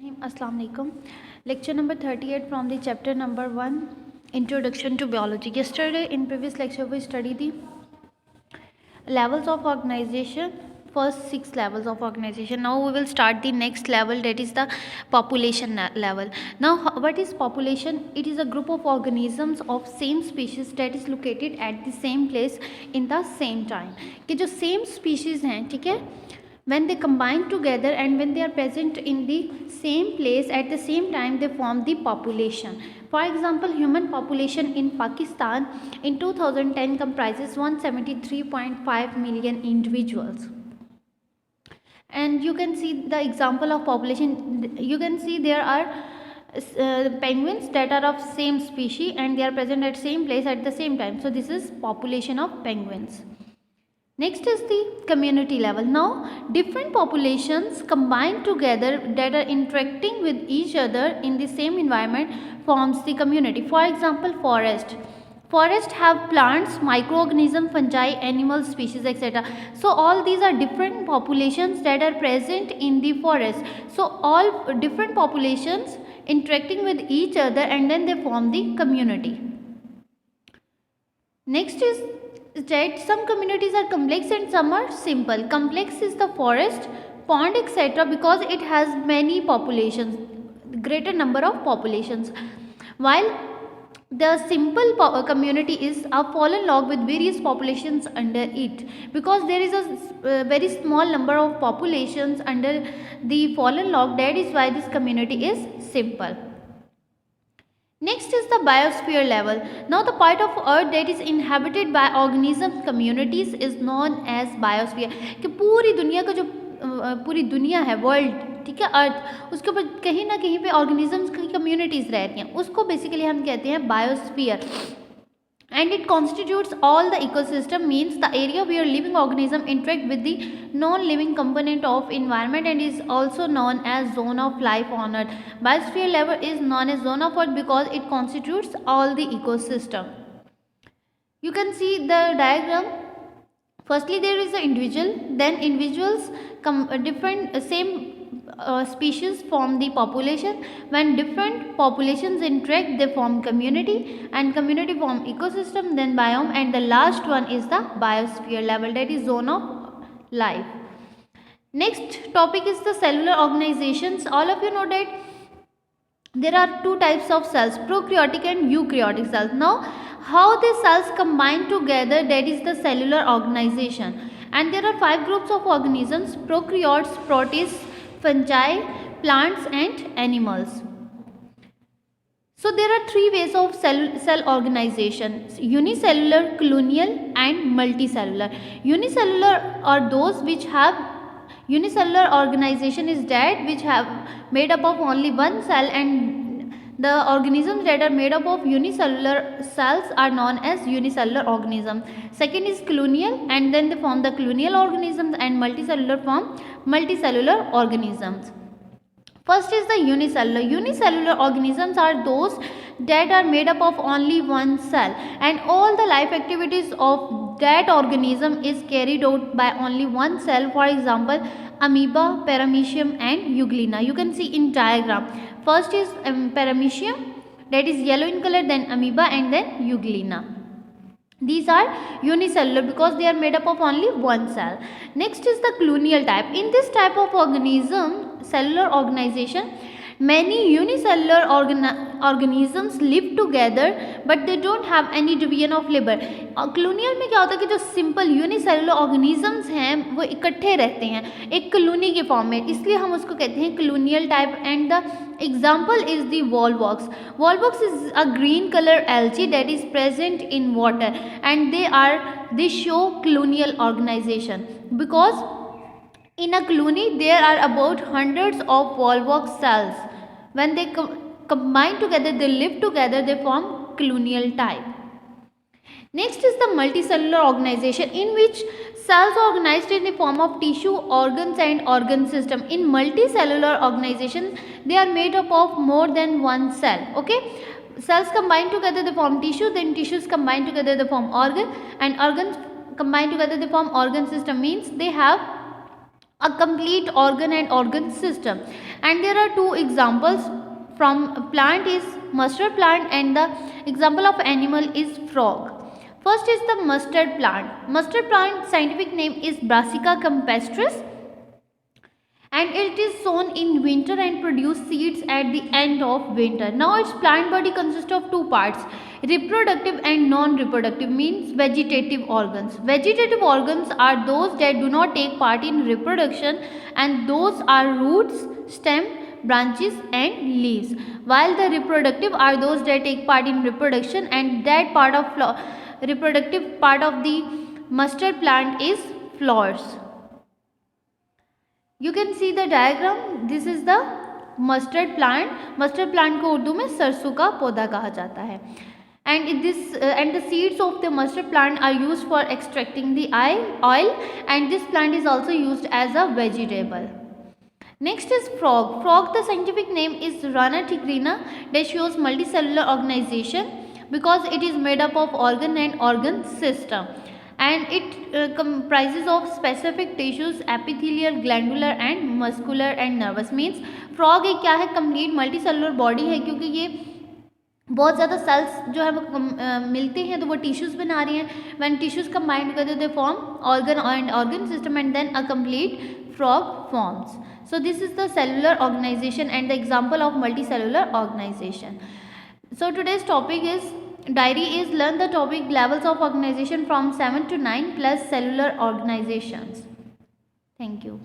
Assalamu alaikum. Lecture number 38 from the chapter number 1, Introduction to Biology. Yesterday in previous lecture we studied the levels of organization, first 6 levels of organization. Now we will start the next level, that is the population level. Now what is population? It is a group of organisms of same species that is located at the same place in the same time. कि जो same species हैं, ठीक है, when they combine together and when they are present in the same place at the same time, they form the population. For example, human population in Pakistan in 2010 comprises 173.5 million individuals. And you can see the example of population. You can see there are penguins that are of same species and they are present at same place at the same time. So this is population of penguins. Next is the community level. Now different populations combined together that are interacting with each other in the same environment forms the community. For example, forest have plants, microorganisms, fungi, animal species, etc. So all these are different populations that are present in the forest. So all different populations interacting with each other and then they form the community. Next is that some communities are complex and some are simple. Complex is the forest, pond, etc. because it has many populations, greater number of populations. While the simple community is a fallen log with various populations under it, because there is a very small number of populations under the fallen log. That is why this community is simple. Next is the biosphere level. Now the part of earth that is inhabited by organisms communities is known as biosphere. कि पूरी दुनिया का जो पूरी दुनिया है, world, ठीक है, अर्थ, उसके ऊपर कहीं ना कहीं पे ऑर्गेनिजम्स की कम्युनिटीज़ रहती हैं, उसको बेसिकली हम कहते हैं biosphere. And it constitutes all the ecosystem, means the area where living organisms interact with the non-living component of environment, and is also known as zone of life on earth. Biosphere level is known as zone of earth because it constitutes all the ecosystem. You can see the diagram. Firstly there is the individual, then individuals different same species form the population. When different populations interact, they form community, and community form ecosystem, then biome, and the last one is the biosphere level, that is zone of life. Next topic is the cellular organizations. All of you know that there are two types of cells, prokaryotic and eukaryotic cells. Now how the cells combine together, that is the cellular organization. And there are 5 groups of organisms: prokaryotes, protists, fungi, plants and animals. So there are 3 ways of cell organization: unicellular, colonial and multicellular. Unicellular are those which have, unicellular organization is that which have made up of only one cell, and the organisms that are made up of unicellular cells are known as unicellular organisms. Second is colonial, and then they form the colonial organisms, and multicellular form multicellular organisms. First is the unicellular. Unicellular organisms are those that are made up of only one cell, and all the life activities of that organism is carried out by only one cell. For example, amoeba, paramecium and euglena. You can see in diagram. First is paramecium, that is yellow in color, then amoeba and then euglena. These are unicellular because they are made up of only one cell. Next is the colonial type. In this type of organism, cellular organization, many unicellular organisms live together but they don't have any division of labor. colonial में क्या होता है कि जो simple unicellular organisms हैं वो इकट्ठे रहते हैं एक कॉलोनी के फॉर्म में, इसलिए हम उसको कहते हैं colonial type. And the example is the volvox. Volvox is a green color algae that is present in water, and they show colonial organization because in a colony there are about hundreds of volvox cells. When they combine together, they live together, they form colonial type. Next is the multicellular organization, in which cells are organized in the form of tissue, organs and organ system. In multicellular organization, they are made up of more than one cell. Okay, cells combine together, they form tissue, then tissues combine together, they form organ, and organs combine together, they form organ system. Means they have a complete organ and organ system. And there are two examples from plant is mustard plant, and the example of animal is frog. First is the mustard plant. Mustard plant scientific name is Brassica campestris, and it is sown in winter and produce seeds at the end of winter. Now its plant body consists of two parts, reproductive and non-reproductive, means vegetative organs. Vegetative organs are those that do not take part in reproduction, and those are roots, stem, branches and leaves, while the reproductive are those that take part in reproduction, and that part of reproductive part of the mustard plant is flowers. You can see the diagram. This is the mustard plant. Mustard plant को उर्दू में सरसों का पौधा कहा जाता है. And the seeds of the mustard plant are used for extracting the oil, and this plant is also used as a vegetable. Next is frog. Frog, the scientific name is Rana tigrina, that shows multicellular organization because it is made up of organ and organ system, and it comprises of specific tissues, epithelial, glandular and muscular and nervous. means frog एक क्या है, complete multicellular body है, क्योंकि ये बहुत ज़्यादा sales जो है वो मिलते हैं तो वो टिश्यूज़ बना रही हैं. व्हेन टिश्यूज़ कंबाइंड करते they form organ and organ system, and then a complete frog forms. So this is the cellular organization and the example of multicellular organization. So today's topic is diary is learn the topic levels of organization from 7 to 9 plus cellular organizations. Thank you.